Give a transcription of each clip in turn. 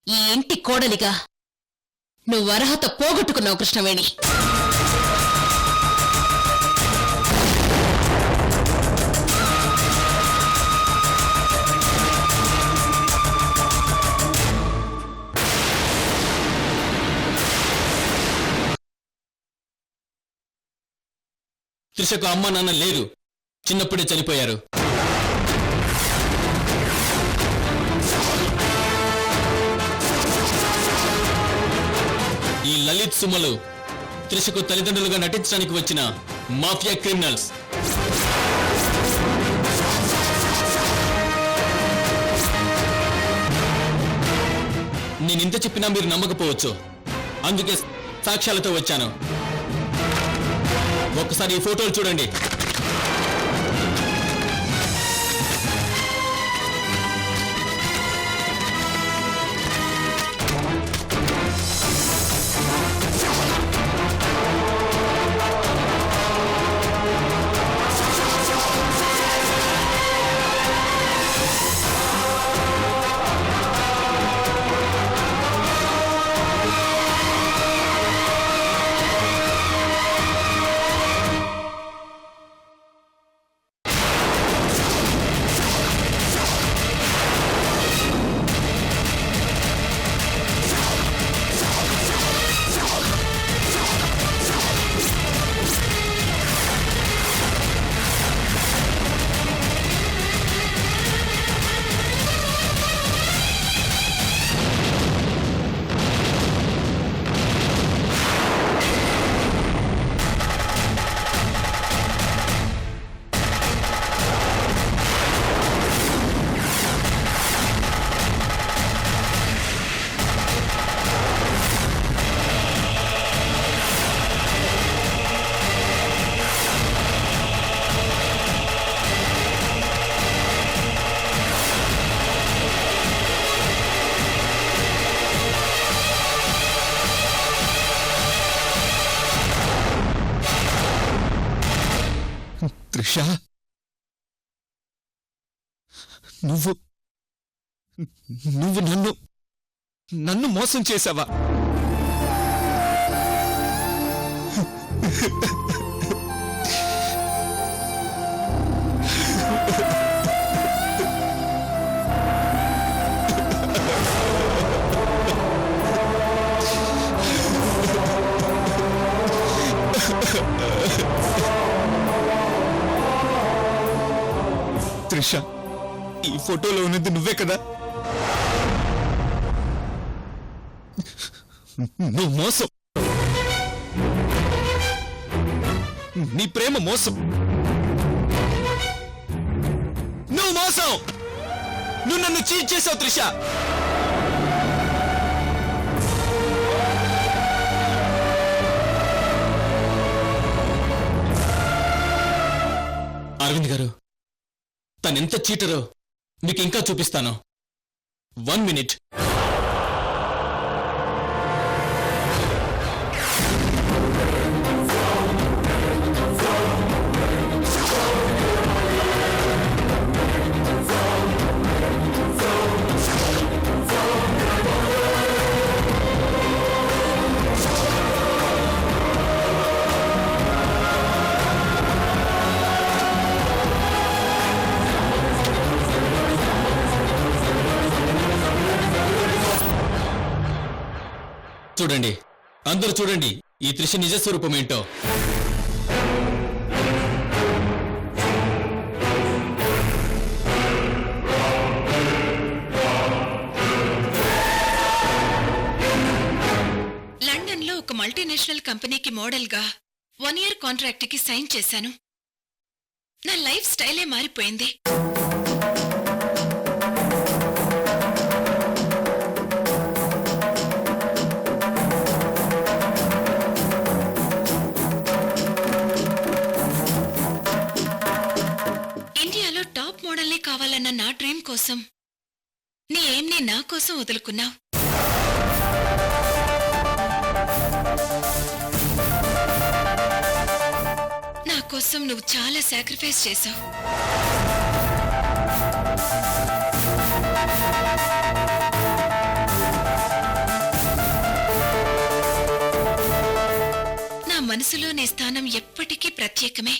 ఈ ఇంటి కోడలిగా నువ్వు అర్హత పోగొట్టుకున్నావు కృష్ణవేణి. త్రిషకు అమ్మ నాన్న లేరు, చిన్నప్పుడే చనిపోయారు. ఈ లలిత్ సుమలు త్రిషకు తల్లిదండ్రులుగా నటించడానికి వచ్చిన మాఫియా క్రిమినల్స్. నేనింత చెప్పినా మీరు నమ్మకపోవచ్చు, అందుకే సాక్ష్యాలతో వచ్చాను. ఒక్కసారి ఈ ఫోటోలు చూడండి. త్రిష, నువ్వు నువ్వు నన్ను నన్ను మోసం చేశావా? త్రిష, ఈ ఫోటోలో ఉన్నది నువ్వే కదా? నువ్వు మోసం, నీ ప్రేమ మోసం, నువ్వు మోసం, నువ్వు నన్ను చీట్ చేసావు త్రిష. అరవింద్ గారు, తనెంత చీటరో మీకు ఇంకా చూపిస్తాను. 1 మినిట్. చూడండి, అందరూ చూడండి ఈ త్రిష నిజ స్వరూపం ఏంటో. లండన్ లో ఒక మల్టీనేషనల్ కంపెనీకి మోడల్ గా 1 ఇయర్ కాంట్రాక్ట్ కి సైన్ చేశాను. నా లైఫ్ స్టైలే మారిపోయింది. ఇండియాలో టాప్ మోడల్ని కావాలన్న నా డ్రీమ్ కోసం నీ ఏం నా కోసం వదులుకున్నావు. నా కోసం నువ్వు చాలా సాక్రిఫైస్ చేశావు. మనసులో నీ స్థానం ఎప్పటికీ ప్రత్యేకమే.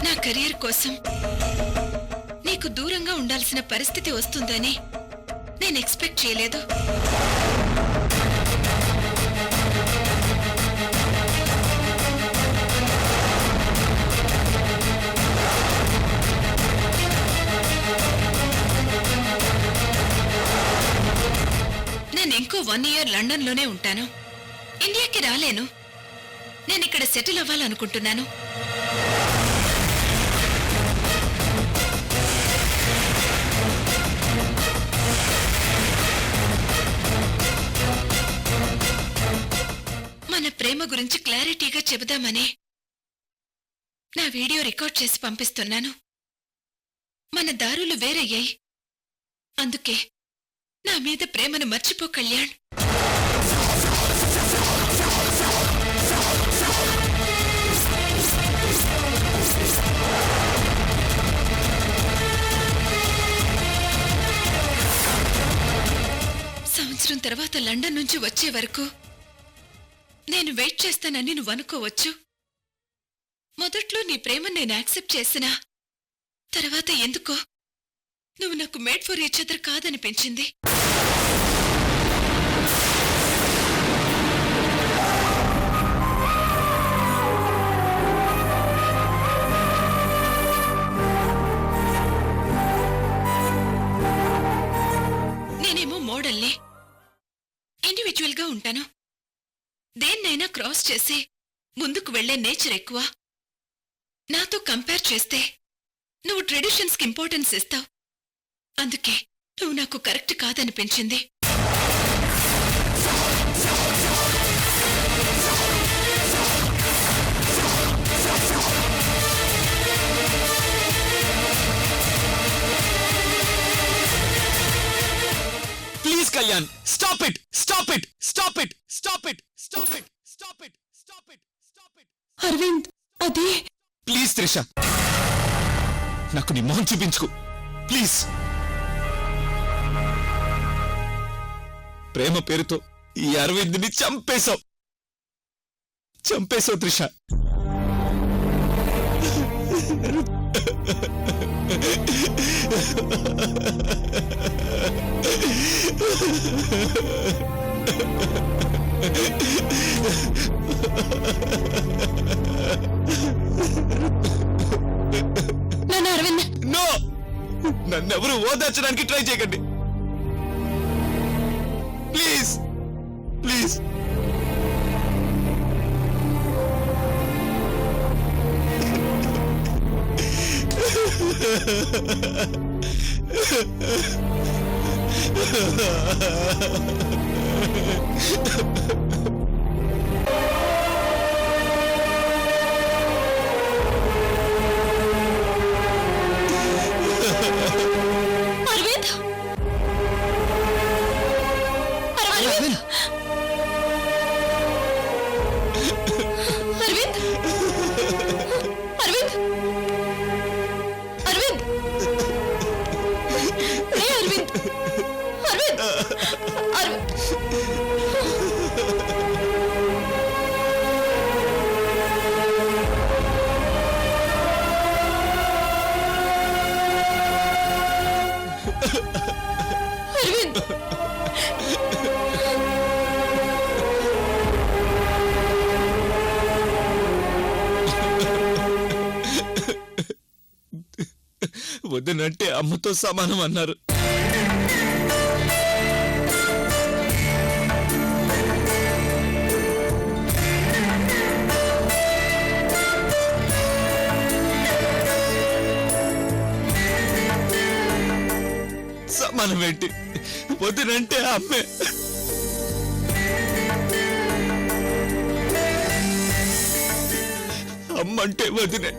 నా కెరియర్ కోసం నీకు దూరంగా ఉండాల్సిన పరిస్థితి వస్తుందని నేను ఎక్స్పెక్ట్ చేయలేదు. నేను ఇంకో 1 year లండన్లోనే ఉంటాను. ఇండియాకి రాలేను. నేను ఇక్కడ సెటిల్ అవ్వాలనుకుంటున్నాను. మన ప్రేమ గురించి క్లారిటీగా చెబుదామని నా వీడియో రికార్డ్ చేసి పంపిస్తున్నాను. మన దారులు వేరయ్యాయి. అందుకే నా మీద ప్రేమను మర్చిపో కళ్యాణ్. సంవత్సరం తర్వాత లండన్ నుంచి వచ్చే వరకు నేను వెయిట్ చేస్తానని నువ్వు అనుకోవచ్చు. మొదట్లో నీ ప్రేమను నేను యాక్సెప్ట్ చేసినా తర్వాత ఎందుకో నువ్వు నాకు మేడ్ ఫర్ ఈచ్ అదర్ కాదనిపించింది. నేనేమో మోడల్ని, ఇండివిజువల్ గా ఉంటాను. దేన్నైనా క్రాస్ చేసి ముందుకు వెళ్లే నేచర్ ఎక్కువ. నాతో కంపేర్ చేస్తే నువ్వు ట్రెడిషన్స్ కి ఇంపార్టెన్స్ ఇస్తావు. అందుకే నువ్వు నాకు కరెక్ట్ కాదనిపించింది. Please Kalyan, stop it, stop it, stop it, stop it, stop it, stop it, stop it, stop it. Aravind, అది ప్లీజ్ త్రిష, నాకు నీ మొహం చూపించుకు ప్లీజ్. ప్రేమ పేరుతో ఈ అరవింద్ని చంపేశావు త్రిష. అరవింద్, నో, నన్నెవరు ఓదార్చడానికి ట్రై చేయకండి ప్లీజ్, ప్లీజ్. వద్దనంటే అమ్మతో సమానం అన్నారు. సమానం ఏంటి, వద్దనంటే అమ్మే. అమ్మంటే వదినే.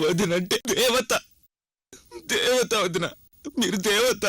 వదినంటే దేవత, దేవత వదిన, మీరు దేవత.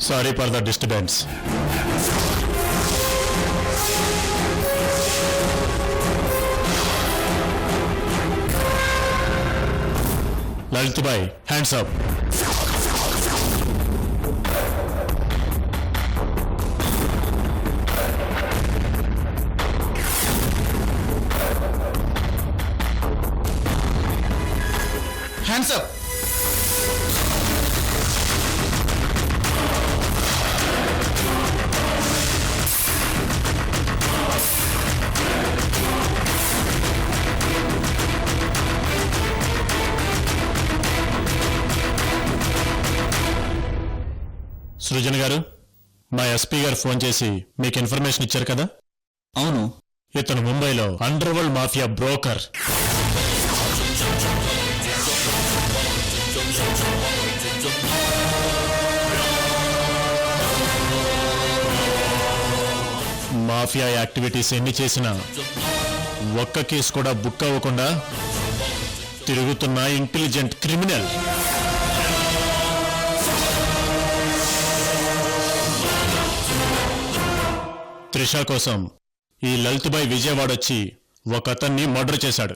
Sorry for the disturbance. Lalit boy, hands up. Hands up. Srujan గారు, మా ఎస్పీ గారు ఫోన్ చేసి మీకు ఇన్ఫర్మేషన్ ఇచ్చారు కదా? అవును. ఇతను ముంబైలో under world mafia broker. Mafia activities ఎన్ని చేసినా ఒక్క కేసు కూడా బుక్ అవ్వకుండా తిరుగుతున్న ఇంటెలిజెంట్ క్రిమినల్. త్రిష కోసం ఈ లలిత్ బాయ్ విజయవాడ వచ్చి ఒక అతన్ని మర్డర్ చేశాడు.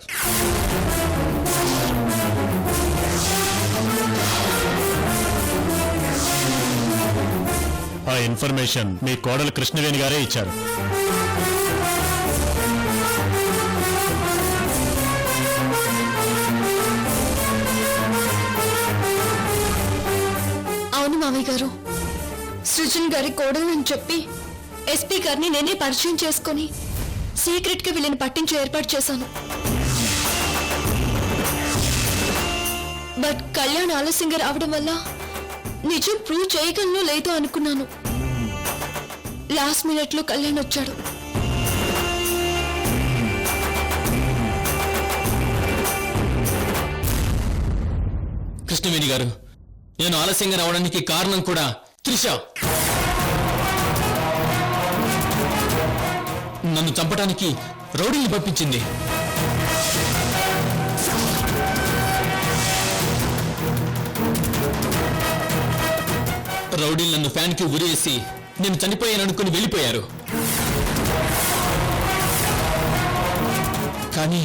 ఆ ఇన్ఫర్మేషన్ మీ కోడలు కృష్ణవేణి గారే ఇచ్చారు. అవును మామయ్య గారు, సృజన్ గారి కోడలు అని చెప్పి ఎస్పీ గారిని నేనే పరిచయం చేసుకుని సీక్రెట్ గా వీళ్ళని పట్టించే ఏర్పాటు చేశాను. బట్ కళ్యాణ్ ఆలస్యంగా రావడం వల్ల నిజం ప్రూవ్ చేయగలను లేదో అనుకున్నాను. లాస్ట్ మినిట్ లో కళ్యాణ్ వచ్చాడు. కృష్ణవేణి గారు, నేను ఆలస్యంగా రావడానికి కారణం కూడా త్రిష. నన్ను చంపడానికి రౌడీని పంపించింది. రౌడీలు నన్ను ఫ్యాన్కి ఉరేసి నేను చనిపోయాననుకుని వెళ్ళిపోయారు. కానీ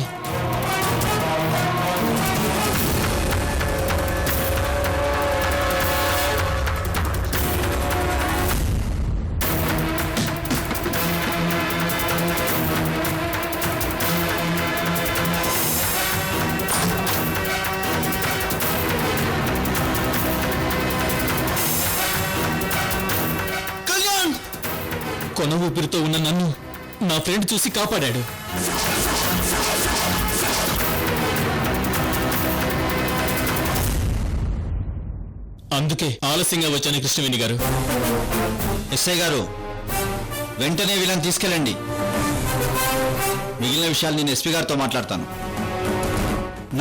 కొన ఊపిరితో ఉన్న నన్ను నా ఫ్రెండ్ చూసి కాపాడాడు. అందుకే ఆలస్యంగా వచ్చాను కృష్ణవేణి గారు. ఎస్ఐ గారు, వెంటనే వీళ్ళని తీసుకెళ్ళండి. మిగిలిన విషయాలు నేను ఎస్పీ గారితో మాట్లాడతాను.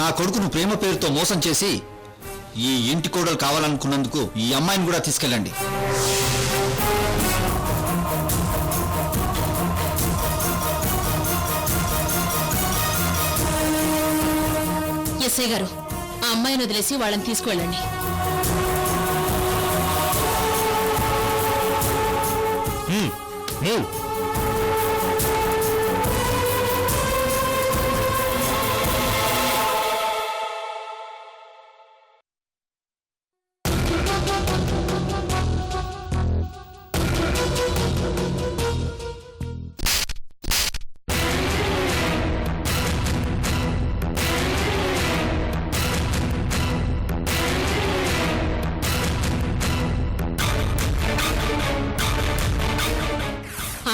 నా కొడుకును ప్రేమ పేరుతో మోసం చేసి ఈ ఇంటి కోడలు కావాలనుకున్నందుకు ఈ అమ్మాయిని కూడా తీసుకెళ్ళండి. ఎస్ఐ గారు, ఆ అమ్మాయిని వదిలేసి వాళ్ళని తీసుకువెళ్ళండి. మూవ్.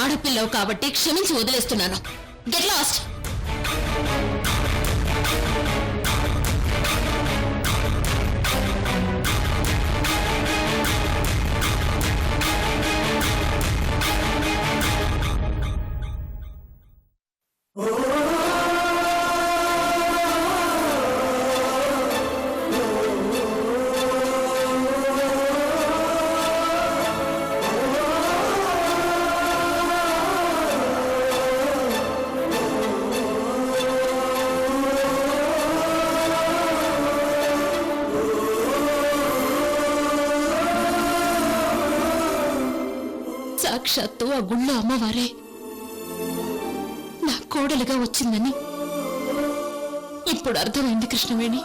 ఆడపిల్లవు కాబట్టి క్షమించి వదిలేస్తున్నాను. Get lost. సాక్షాత్తు ఆ గుళ్ళో అమ్మవారే నా కోడలుగా వచ్చిందని ఇప్పుడు అర్థమైంది కృష్ణవేణి.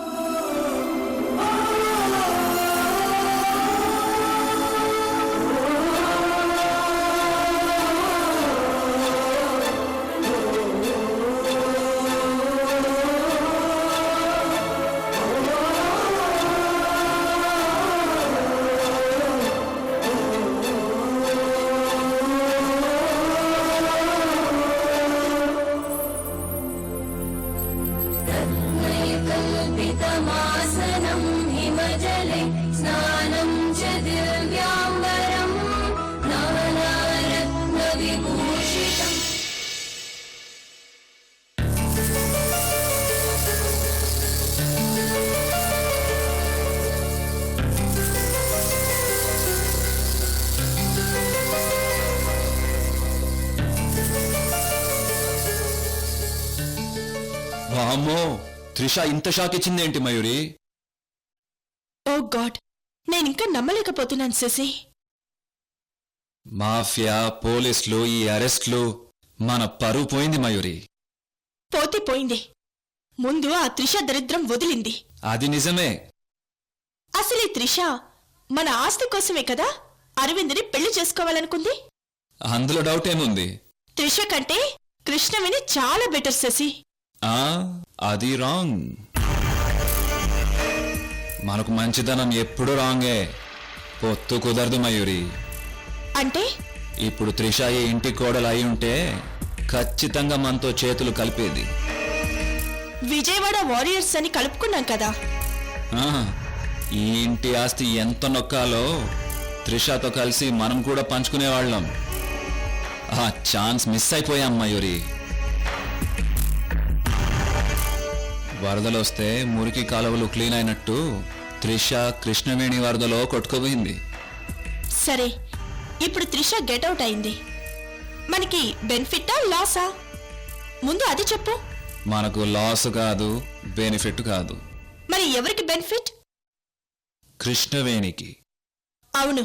कल्पितमासनं हिमजले स्नानं च दिव्याम्बरं नवनारत्नविभूषितम्. వామ్మో, త్రిష ఇంత షాక్ ఇచ్చిందేంటి మయూరి? ఓ గాడ్, నేనింకా నమ్మలేకపోతున్నాను శశి. మాఫియా, పోలీసులు, ఈ అరెస్ట్లు, మన పరువు పోయింది మయూరి. పోతే పోయింది, ముందు ఆ త్రిష దరిద్రం వదిలింది. అది నిజమే. అసలు ఈ త్రిష మన ఆస్తి కోసమే కదా అరవింద్ని పెళ్లి చేసుకోవాలనుకుంది. అందులో డౌట్ ఏముంది? త్రిష కంటే కృష్ణవేణి చాలా బెటర్ శశి. అది రాంగ్. మనకు మంచితనం ఎప్పుడు రాంగే. పొత్తు కుదరదు మయూరి. అంటే ఇప్పుడు త్రిష ఈ ఇంటి కోడలు అయి ఉంటే ఖచ్చితంగా మనతో చేతులు కలిపేది. విజయవాడ వారియర్స్ అని కలుపుకున్నాం కదా. ఆ, ఈ ఇంటి ఆస్తి ఎంత నొక్కాలో త్రిషతో కలిసి మనం కూడా పంచుకునేవాళ్ళం. ఆ ఛాన్స్ మిస్ అయిపోయాం మయూరి. వరదలొస్తే మురికి కాలువలు క్లీన్ అయినట్టు త్రిష కృష్ణవేణి వరదలో కొట్టుకుపోయింది. సరే, ఇప్పుడు త్రిష గెట్అవుట్ అయింది. మనకి బెనిఫిటా లాసా? ముందు అది చెప్పు. మనకు లాస్ కాదు, బెనిఫిట్ కాదు. మరి ఎవరికి బెనిఫిట్? కృష్ణవేణికి. అవును,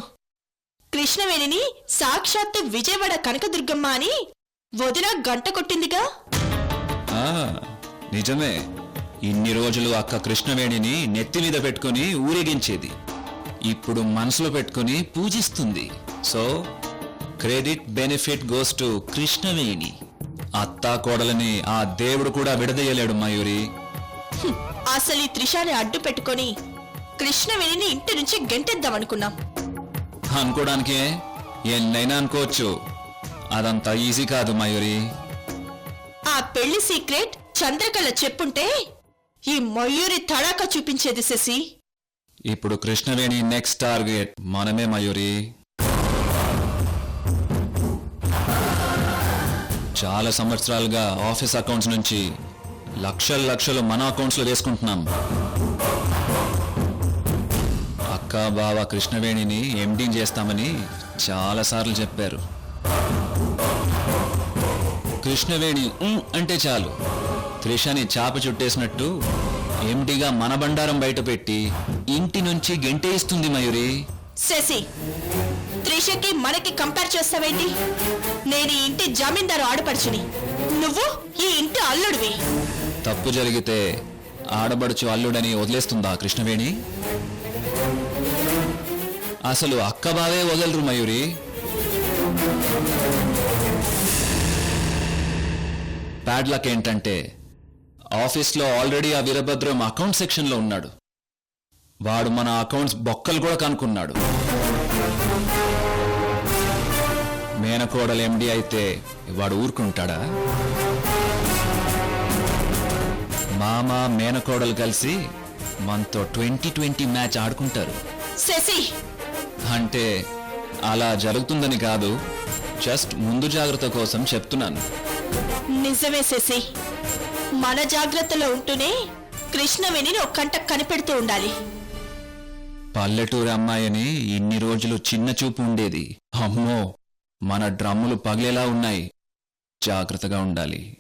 కృష్ణవేణిని సాక్షాత్తు విజయవాడ కనకదుర్గమ్మ అని వదిన గంట కొట్టిందిగా. ఆ, నిజమే. ఇన్ని రోజులు అక్క కృష్ణవేణిని నెత్తి మీద పెట్టుకుని ఊరేగించేది. ఇప్పుడు మనసులో పెట్టుకుని పూజిస్తుంది. So credit benefit goes to Krishnaveni. అత్తా కోడలని ఆ దేవుడు కూడా విడదీయలేడు మయూరి. అసలు ఈ త్రిషాని అడ్డు పెట్టుకొని కృష్ణవేణిని ఇంటి నుంచి గెంటేద్దామనుకున్నాం. అనుకోవడానికే ఎన్నైనా అనుకోవచ్చు. అదంతా ఈజీ కాదు మయూరి. ఆ పెళ్లి సీక్రెట్ చంద్రకళ చెప్పుంటే ఈ మయూరి తడాక చూపించేది శశి. ఇప్పుడు కృష్ణవేణి నెక్స్ట్ టార్గెట్ మనమే మయూరి. చాలా సంవత్సరాలుగా ఆఫీస్ అకౌంట్స్ నుంచి లక్షలు లక్షలు మన అకౌంట్స్ లో వేసుకుంటున్నాం. అక్క బావ కృష్ణవేణిని ఎండీ చేస్తామని చాలా సార్లు చెప్పారు. కృష్ణవేణి అంటే చాలు త్రిషని చాప చుట్టేసినట్టు ఎండిగా మన బండారం బయట పెట్టి ఇంటి నుంచి గెంటేయిస్తుంది మయూరి. శశి, త్రిషకి మనకి కంపేర్ చేస్తావేంటి? నేను ఈ ఇంటి జమీందారు ఆడపడుచుని, నువ్వు ఈ ఇంటి అల్లుడివి. తప్పు జరిగితే ఆడబడుచు అల్లుడని వదిలేస్తుందా కృష్ణవేణి? అసలు అక్క బావే వదలరు మయూరి. బ్యాడ్ లక్ ఏంటంటే ఆఫీస్లో ఆల్రెడీ ఆ వీరభద్రం అకౌంట్ సెక్షన్లో ఉన్నాడు. వాడు మన అకౌంట్స్ బొక్కలు కూడా కనుక్కున్నాడు. మేనకోడలు ఎండి అయితే వాడు ఊరుకుంటాడా? మామ మేనకోడలు కలిసి మనతో 2020 మ్యాచ్ ఆడుకుంటారు. శశి, అంటే అలా జరుగుతుందని కాదు, జస్ట్ ముందు జాగ్రత్త కోసం చెప్తున్నాను. నిజమే శశి, మన జాగ్రత్తలో ఉంటూనే కృష్ణవేణిని ఒక కంట కనిపెడుతూ ఉండాలి. పల్లెటూరి అమ్మాయిని ఇన్ని రోజులు చిన్న చూపు ఉండేది. అమ్మో, మన డ్రమ్ములు పగిలేలా ఉన్నాయి. జాగ్రత్తగా ఉండాలి.